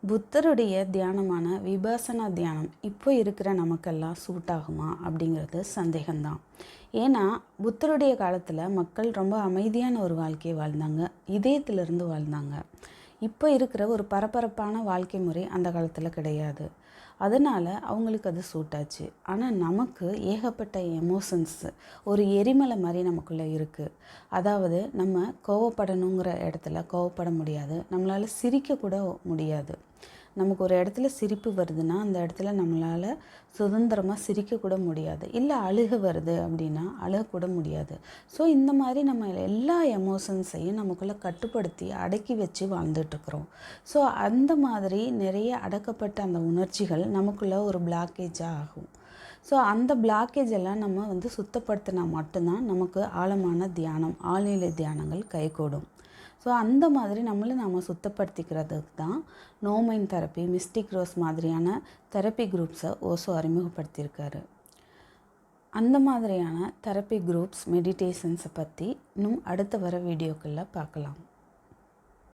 புத்தருடைய தியானமான விபாசனா தியானம் இப்போ இருக்கிற நமக்கெல்லாம் சூட் ஆகுமா அப்படிங்கிறது சந்தேகம்தான். ஏன்னா புத்தருடைய காலத்தில் மக்கள் ரொம்ப அமைதியான ஒரு வாழ்க்கையை வாழ்ந்தாங்க, இதயத்திலிருந்து வாழ்ந்தாங்க. இப்போ இருக்கிற ஒரு பரபரப்பான வாழ்க்கை முறை அந்த காலத்தில் கிடையாது. அதனால் அவங்களுக்கு அது சூட் ஆச்சு. ஆனால் நமக்கு ஏகப்பட்ட எமோஷன்ஸு ஒரு எரிமலை மாதிரி நமக்குள்ளே இருக்குது. அதாவது நம்ம கோவப்படணுங்கிற இடத்துல கோவப்பட முடியாது, நம்மளால் சிரிக்கக்கூட முடியாது. நமக்கு ஒரு இடத்துல சிரிப்பு வருதுன்னா அந்த இடத்துல நம்மளால் சுதந்திரமாக சிரிக்கக்கூட முடியாது. இல்லை அழுக வருது அப்படின்னா அழுகக்கூட முடியாது. ஸோ இந்த மாதிரி நம்ம எல்லா எமோஷன்ஸையும் நமக்குள்ளே கட்டுப்படுத்தி அடக்கி வச்சு வாழ்ந்துட்டுருக்குறோம். ஸோ அந்த மாதிரி நிறைய அடக்கப்பட்ட அந்த உணர்ச்சிகள் நமக்குள்ளே ஒரு பிளாக்கேஜாக ஆகும். ஸோ அந்த பிளாக்கேஜ் எல்லாம் நம்ம சுத்தப்படுத்தினா மட்டும்தான் நமக்கு ஆழமான தியானம், ஆழ்நிலை தியானங்கள் கைகூடும். ஸோ அந்த மாதிரி நம்ம சுத்தப்படுத்திக்கிறதுக்கு தான் no mind therapy, mystic rose மாதிரியான தெரப்பி குரூப்ஸை ஓசோ அறிமுகப்படுத்தியிருக்காரு. அந்த மாதிரியான தெரப்பி குரூப்ஸ், மெடிடேஷன்ஸை பற்றி இன்னும் அடுத்த வர வீடியோக்களில் பார்க்கலாம்.